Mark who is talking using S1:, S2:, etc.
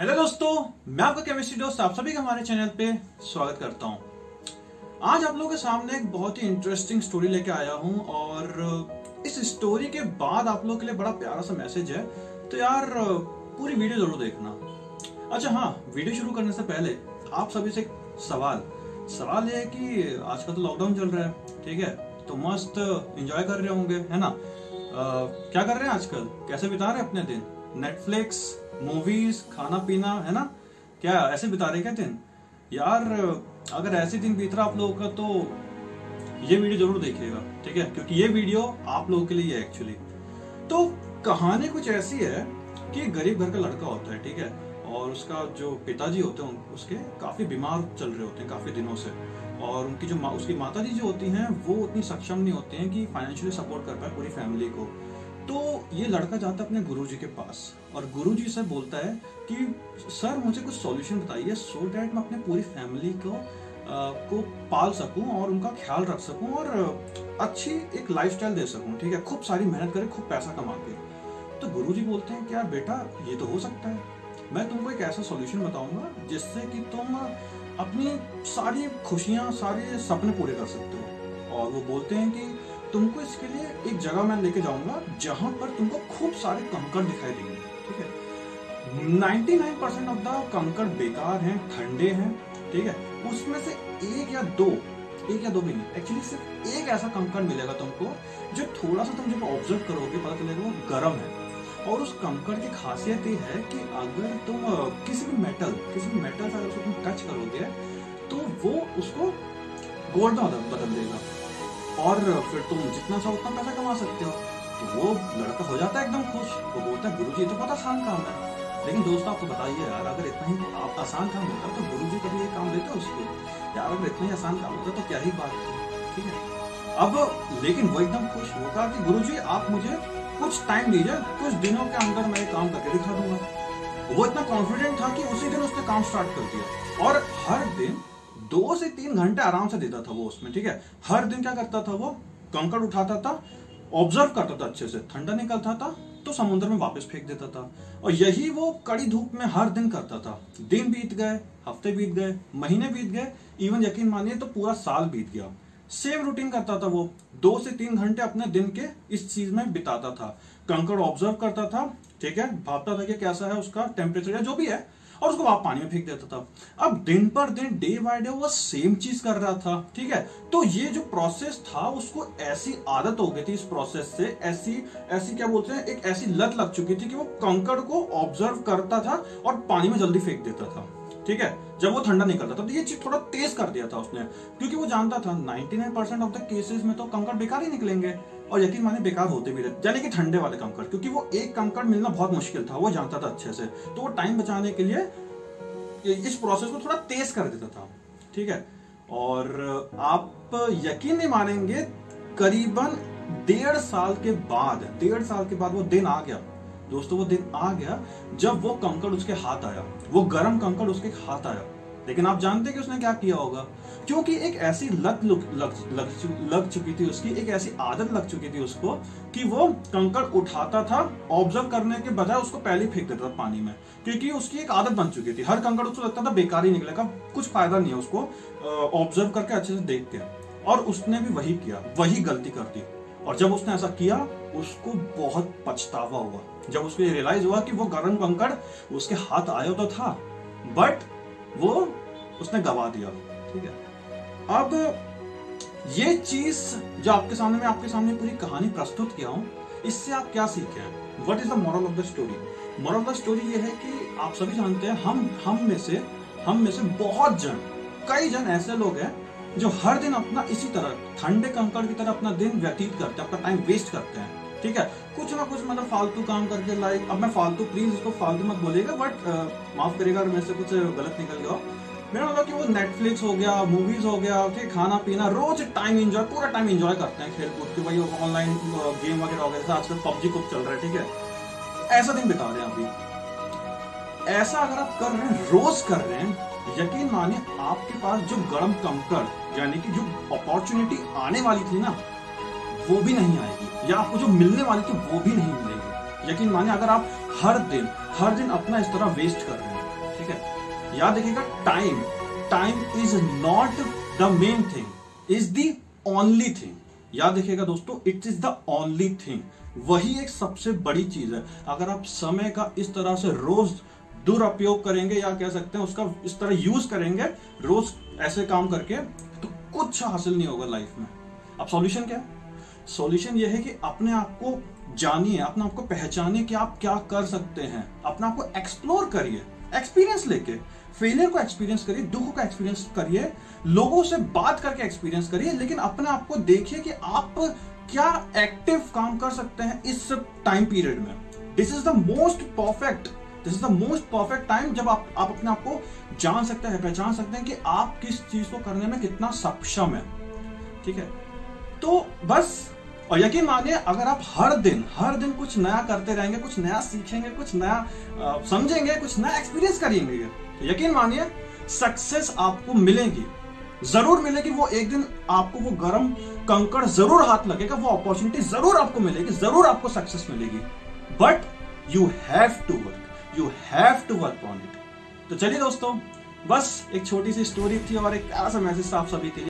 S1: Hello दोस्तों, मैं आपका केमिस्ट्री दोस्त आप सभी का हमारे चैनल पे स्वागत करता हूं। आज आप लोगों के सामने एक बहुत ही इंटरेस्टिंग स्टोरी लेके आया हूं और इस स्टोरी के बाद आप लोगों के लिए बड़ा प्यारा सा मैसेज है, तो यार पूरी वीडियो जरूर देखना। अच्छा हाँ, वीडियो शुरू करने से पहले आप सभी से एक सवाल ये है कि आजकल तो लॉकडाउन चल रहा है, ठीक है, तो मस्त एंजॉय कर रहे होंगे, है ना। क्या कर रहे हैं आजकल, कैसे बिता रहे हैं अपने दिन? नेटफ्लिक्स, मूवीज, खाना पीना, है ना, क्या ऐसे बिता रहे क्या दिन? यार अगर ऐसे दिन बीत रहा आप लोगों का तो ये वीडियो जरूर देखिएगा, ठीक है, क्योंकि ये वीडियो आप लोगों के लिए है एक्चुअली। तो कहानी कुछ ऐसी है कि गरीब घर का लड़का होता है, ठीक है, और उसका जो पिताजी होते हैं उसके काफी बीमार चल रहे होते हैं काफी दिनों से, और उनकी जो उसकी माताजी जो होती हैं वो उतनी सक्षम नहीं होती हैं कि फाइनेंशियली सपोर्ट कर पाए पूरी फैमिली को। तो ये लड़का जाता है अपने गुरुजी के पास और गुरुजी से बोलता है कि सर मुझे कुछ सॉल्यूशन बताइए सो डैट मैं अपने पूरी फैमिली को पाल सकूं और उनका ख्याल रख सकूं और अच्छी एक लाइफस्टाइल दे सकूं, ठीक है, खूब सारी मेहनत करे, खूब पैसा कमा के। तो गुरुजी बोलते हैं कि यार बेटा ये तो हो सकता है, मैं तुमको एक ऐसा सॉल्यूशन बताऊंगा जिससे कि तुम अपनी सारी खुशियां, सारे सपने पूरे कर सकते हो। और वो बोलते हैं कि तुमको इसके लिए एक जगह मैं लेके जाऊंगा जहां पर तुमको खूब सारे कंकड़ दिखाई देंगे, ठीक है। 99% ऑफ द कंकड़ बेकार हैं, ठंडे हैं, ठीक है, उसमें से एक या दो भी नहीं, एक्चुअली सिर्फ एक ऐसा कंकड़ मिलेगा तुमको जो थोड़ा सा तुम जब ऑब्जर्व करोगे पता चलेगा वो गर्म है। और उस कंकड़ की खासियत ये है कि अगर तुम किसी भी मेटल से अगर उसको तुम टच करोगे तो वो उसको गोल्ड में बदल देगा और फिर तुम जितना चाहो उतना पैसा कमा सकते हो। तो वो लड़का हो जाता है एकदम खुश, वो बोलता है गुरुजी तो बहुत आसान काम है। लेकिन दोस्त आपको बताइए यार, अगर इतना ही आप आसान काम होता तो गुरुजी कभी ये काम देते उसको? यार अगर इतना ही आसान काम होता तो क्या ही बात थी, ठीक है। अब लेकिन वो एकदम खुश, वो कहा कि गुरुजी आप मुझे कुछ टाइम दीजिए, कुछ दिनों के अंदर मैं काम करके दिखा दूंगा। वो इतना कॉन्फिडेंट था कि उसी दिन उसने काम स्टार्ट कर दिया और हर दिन 2 से 3 घंटे आराम से देता था वो उसमें, ठीक है। हर दिन क्या करता था, वो कंकड़ उठाता था, ऑब्जर्व करता था अच्छे से, ठंडा निकलता था तो समुद्र में वापस फेंक देता था। और यही वो कड़ी धूप में हर दिन करता था। दिन बीत गए, हफ्ते बीत गए, महीने बीत गए, इवन यकीन मानिए तो पूरा साल बीत गया। सेम रूटीन करता था वो, 2 से 3 घंटे अपने दिन के इस चीज में बिताता था। कंकड़ ऑब्जर्व करता था, ठीक है, भापता था कि कैसा है उसका टेम्परेचर या जो भी है, और उसको आप पानी में फेंक देता था। अब दिन पर दिन, डे बाय डे वो सेम चीज कर रहा था, ठीक है। तो ये जो प्रोसेस था उसको ऐसी आदत हो गई थी इस प्रोसेस से, ऐसी क्या बोलते हैं, एक ऐसी लत लग चुकी थी कि वो कंकड़ को ऑब्जर्व करता था और पानी में जल्दी फेंक देता था, ठीक है, जब वो ठंडा निकलता था। तो ये चीज थोड़ा तेज कर दिया था उसने, क्योंकि वो जानता था 99% ऑफ द केसेस में तो कंकड़ बेकार ही निकलेंगे, और यकीन माने बेकार होते भी रहते, यानी कि ठंडे वाले कंकड़, क्योंकि वो एक कंकड़ मिलना बहुत मुश्किल था, वो जानता था अच्छे से। तो वो टाइम बचाने के लिए इस प्रोसेस को थोड़ा तेज कर देता था, ठीक है। और आप यकीन नहीं मानेंगे, करीबन 1.5 साल के बाद वो दिन आ गया दोस्तों, वो दिन आ गया जब वो कंकड़ उसके हाथ आया, वो गर्म कंकड़ उसके हाथ आया। लेकिन आप जानते हैं कि उसने क्या किया होगा, क्योंकि एक ऐसी लत लग चुकी थी उसकी, एक ऐसी आदत लग चुकी थी उसको कि वो कंकड़ उठाता था, ऑब्जर्व करने के बजाय उसको पहले ही फेंक देता था पानी में, क्योंकि उसकी एक आदत बन चुकी थी। हर कंकड़ उसको लगता था बेकार ही निकलेगा, कुछ फायदा नहीं है उसको ऑब्जर्व करके अच्छे से देख के, और उसने भी वही किया, वही गलती कर दी। और जब उसने ऐसा किया उसको बहुत पछतावा हुआ, जब उसको ये रियलाइज हुआ कि वो गर्म कंकड़ उसके हाथ आया तो था बट वो उसने गवा दिया, ठीक है। अब ये चीज जो आपके सामने पूरी कहानी प्रस्तुत किया हूं, इससे आप क्या सीखे हैं? What is the moral of the story? Moral of the story ये है कि आप सभी जानते हैं, हम में से बहुत जन, कई जन ऐसे लोग हैं जो हर दिन अपना इसी तरह ठंडे कंकड़ की तरह अपना दिन व्यतीत करते हैं, अपना टाइम वेस्ट करते हैं, ठीक है, कुछ ना कुछ मतलब फालतू काम करके। लाइक, अब मैं फालतू, प्लीज इसको फालतू मत बोलिएगा, बट माफ करिएगा अगर मेरे से कुछ गलत निकल गया। मेरा मतलब कि वो नेटफ्लिक्स हो गया, मूवीज हो गया, ठीक, खाना पीना, रोज टाइम एंजॉय, पूरा टाइम एंजॉय करते हैं, खेल कूद के, भाई ऑनलाइन गेम वगैरह हो गया, आजकल पबजी खूब चल रहा है, ठीक है, ऐसा दिन बिता रहे हैं अभी। ऐसा अगर आप कर रहे हैं, रोज कर रहे हैं, यकीन मानिए आपके पास जो गर्म कंकड़, यानी कि जो अपॉर्चुनिटी आने वाली थी ना, वो भी नहीं आएगी, या आपको जो मिलने वाली थी वो भी नहीं मिलेगी। यकीन मानिए अगर आप हर दिन अपना इस तरह वेस्ट कर रहे हैं, ठीक है, याद रखिएगा time is not the main thing, is the only thing. याद रखिएगा दोस्तों, it is the only thing, वही एक सबसे बड़ी चीज है। अगर आप समय का इस तरह से रोज दुरुपयोग करेंगे, या कह सकते हैं उसका इस तरह यूज करेंगे रोज ऐसे काम करके, तो कुछ हासिल नहीं होगा लाइफ में। अब सॉल्यूशन क्या है? सॉल्यूशन यह है कि अपने आप को जानिए, अपने आप को पहचानिए कि आप क्या कर सकते हैं, अपने आप को एक्सप्लोर करिए, एक्सपीरियंस लेके, फेलियर को एक्सपीरियंस करिए, दुख को एक्सपीरियंस करिए, लोगों से बात करके एक्सपीरियंस करिए, लेकिन अपने आप को देखिए कि आप क्या एक्टिव काम कर सकते हैं इस टाइम पीरियड में। This is the most perfect time, जब आप अपने आप को जान सकते हैं, पहचान सकते हैं कि आप किस चीज को करने में कितना सक्षम है। ठीक है, तो बस, और यकीन मानिए, अगर आप हर दिन कुछ नया करते रहेंगे, कुछ नया सीखेंगे, कुछ नया समझेंगे, कुछ नया एक्सपीरियंस करेंगे, तो यकीन मानिए सक्सेस आपको मिलेगी, जरूर मिलेगी। वो एक दिन आपको वो गरम कंकड़ जरूर हाथ लगेगा, वो अपॉर्चुनिटी जरूर आपको मिलेगी, जरूर आपको सक्सेस मिलेगी, but you have to work on it. तो चलिए दोस्तों, बस एक छोटी सी स्टोरी थी और एक प्यारा सा मैसेज था आप सभी के लिए।